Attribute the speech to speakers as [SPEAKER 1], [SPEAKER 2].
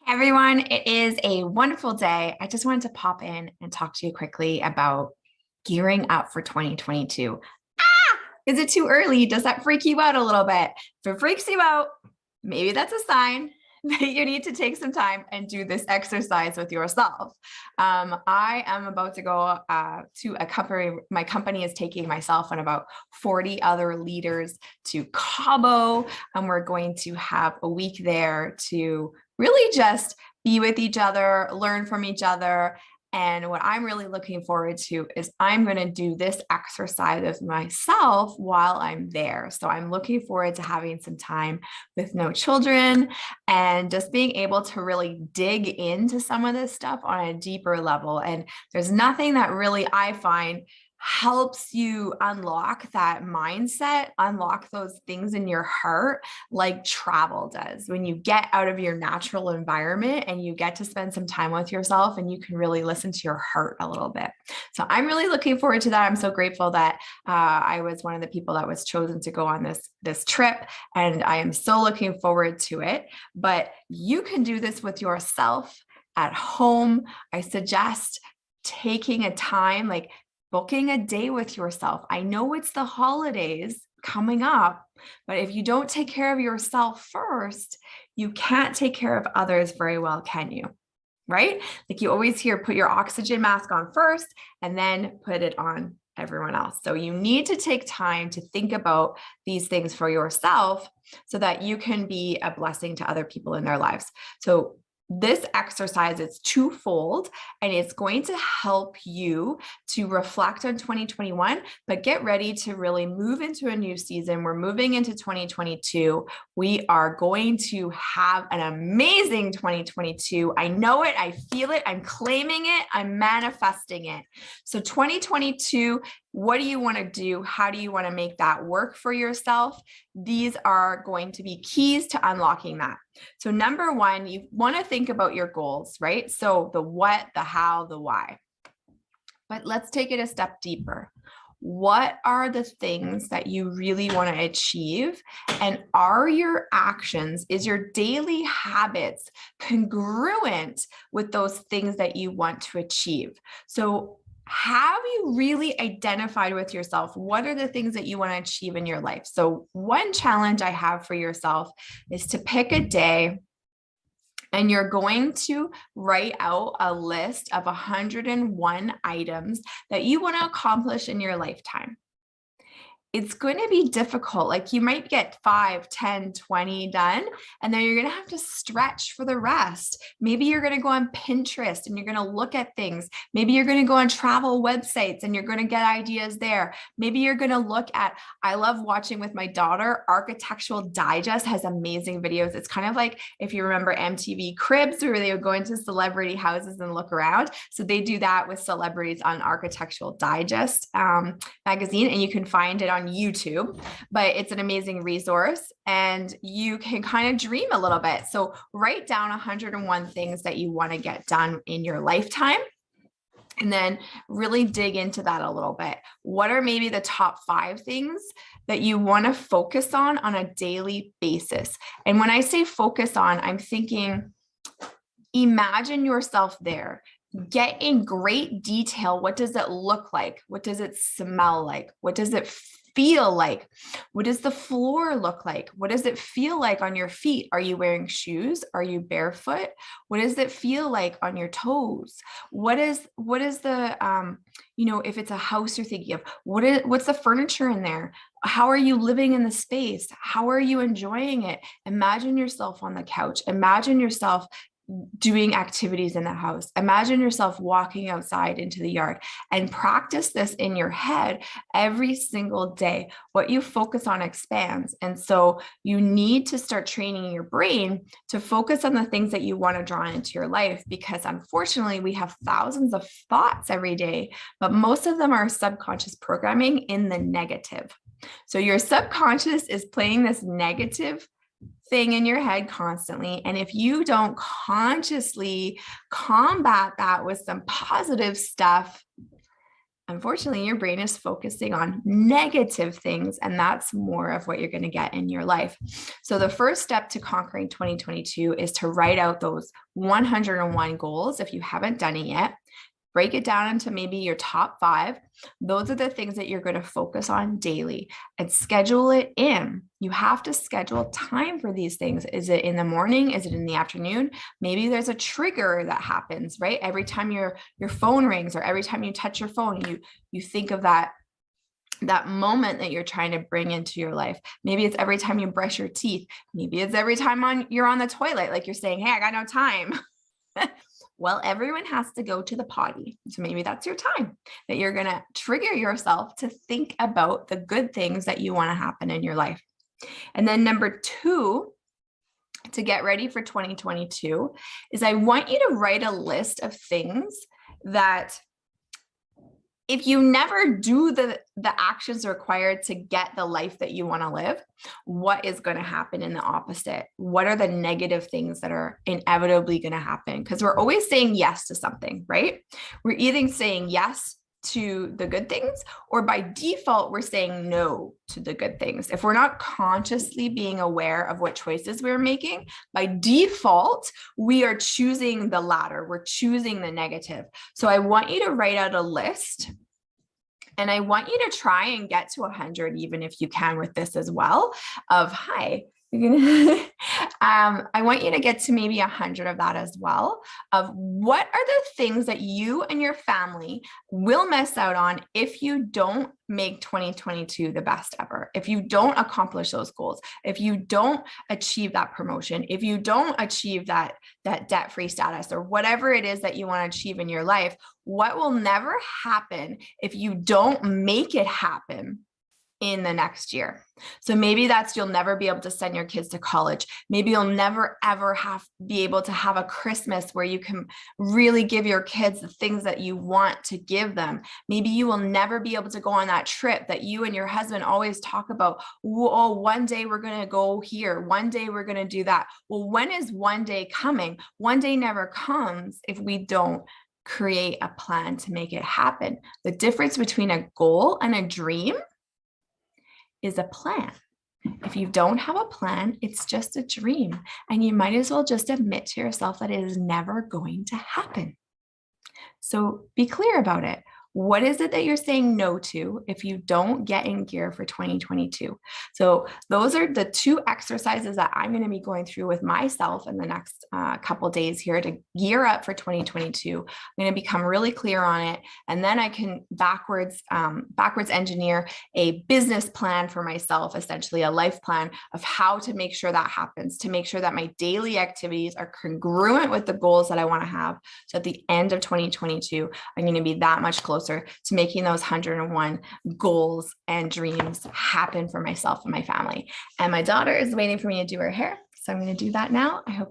[SPEAKER 1] Hey everyone, it is a wonderful day. I just wanted to pop in and talk to you quickly about gearing up for 2022. Is it too early? Does that freak you out a little bit? If it freaks you out, maybe that's a sign that you need to take some time and do this exercise with yourself. I am about to go to a company. My company is taking myself and about 40 other leaders to Cabo, and we're going to have a week there to really just be with each other, learn from each other. And what I'm really looking forward to is I'm going to do this exercise with myself while I'm there. So I'm looking forward to having some time with no children and just being able to really dig into some of this stuff on a deeper level. And there's nothing that really I find helps you unlock that mindset, unlock those things in your heart like travel does. When you get out of your natural environment and you get to spend some time with yourself and you can really listen to your heart a little bit. So I'm really looking forward to that. I'm so grateful that I was one of the people that was chosen to go on this trip, and I am so looking forward to it. But you can do this with yourself at home. I suggest taking a time, like booking a day with yourself. I know it's the holidays coming up, but if you don't take care of yourself first, you can't take care of others very well, can you? Right? Like you always hear, put your oxygen mask on first and then put it on everyone else. So you need to take time to think about these things for yourself so that you can be a blessing to other people in their lives. So this exercise is twofold, and it's going to help you to reflect on 2021, but get ready to really move into a new season. We're moving into 2022. We are going to have an amazing 2022. I know it. I feel it. I'm claiming it. I'm manifesting it. So 2022, what do you want to do? How do you want to make that work for yourself? These are going to be keys to unlocking that. So number one, you want to think about your goals, right? So the what, the how, the why. But let's take it a step deeper. What are the things that you really want to achieve? And are your actions, is your daily habits congruent with those things that you want to achieve? So have you really identified with yourself? What are the things that you want to achieve in your life? So one challenge I have for yourself is to pick a day and you're going to write out a list of 101 items that you want to accomplish in your lifetime. It's going to be difficult. Like you might get 5, 10, 20 done, and then you're going to have to stretch for the rest. Maybe you're going to go on Pinterest and you're going to look at things. Maybe you're going to go on travel websites and you're going to get ideas there. Maybe you're going to look at, I love watching with my daughter, Architectural Digest has amazing videos. It's kind of like if you remember MTV Cribs, where they would go into celebrity houses and look around. So they do that with celebrities on Architectural Digest magazine, and you can find it on YouTube, but it's an amazing resource and you can kind of dream a little bit. So write down 101 things that you want to get done in your lifetime. And then really dig into that a little bit. What are maybe the top 5 things that you want to focus on a daily basis? And when I say focus on, I'm thinking, imagine yourself there. Get in great detail. What does it look like? What does it smell like? What does it feel like? What does the floor look like? What does it feel like on your feet? Are you wearing shoes? Are you barefoot? What does it feel like on your toes? What is the if it's a house you're thinking of, what's the furniture in there? How are you living in the space? How are you enjoying it? Imagine yourself on the couch. Imagine yourself doing activities in the house. Imagine yourself walking outside into the yard, and practice this in your head every single day. What you focus on expands. And so you need to start training your brain to focus on the things that you want to draw into your life, because unfortunately we have thousands of thoughts every day, but most of them are subconscious programming in the negative. So your subconscious is playing this negative thing in your head constantly. And if you don't consciously combat that with some positive stuff, unfortunately, your brain is focusing on negative things, and that's more of what you're going to get in your life. So, the first step to conquering 2022 is to write out those 101 goals if you haven't done it yet. Break it down into maybe your top 5. Those are the things that you're going to focus on daily and schedule it in. You have to schedule time for these things. Is it in the morning? Is it in the afternoon? Maybe there's a trigger that happens, right? Every time your phone rings or every time you touch your phone, you think of that moment that you're trying to bring into your life. Maybe it's every time you brush your teeth. Maybe it's every time you're on the toilet, like you're saying, hey, I got no time. Well, everyone has to go to the potty. So maybe that's your time that you're going to trigger yourself to think about the good things that you want to happen in your life. And then number 2, to get ready for 2022 is I want you to write a list of things that if you never do the actions required to get the life that you want to live, what is going to happen in the opposite? What are the negative things that are inevitably going to happen? Because we're always saying yes to something, right? We're either saying yes to the good things, or by default, we're saying no to the good things. If we're not consciously being aware of what choices we're making, by default, we are choosing the latter. We're choosing the negative. So I want you to write out a list, and I want you to try and get to 100, even if you can with this as well, of hi. I want you to get to maybe 100 of that as well, of what are the things that you and your family will miss out on if you don't make 2022 the best ever, if you don't accomplish those goals, if you don't achieve that promotion, if you don't achieve that debt-free status, or whatever it is that you want to achieve in your life. What will never happen if you don't make it happen in the next year? So maybe that's you'll never be able to send your kids to college. Maybe you'll never ever be able to have a Christmas where you can really give your kids the things that you want to give them. Maybe you will never be able to go on that trip that you and your husband always talk about. Oh, one day we're going to go here. One day we're going to do that. Well, when is one day coming? One day never comes if we don't create a plan to make it happen. The difference between a goal and a dream is a plan. If you don't have a plan, it's just a dream, and you might as well just admit to yourself that it is never going to happen. So be clear about it. What is it that you're saying no to if you don't get in gear for 2022? So those are the 2 exercises that I'm going to be going through with myself in the next couple days here to gear up for 2022. I'm going to become really clear on it, and then I can backwards engineer a business plan for myself, essentially a life plan of how to make sure that happens, to make sure that my daily activities are congruent with the goals that I want to have. So at the end of 2022, I'm going to be that much closer to making those 101 goals and dreams happen for myself and my family. And my daughter is waiting for me to do her hair. So I'm going to do that now. I hope you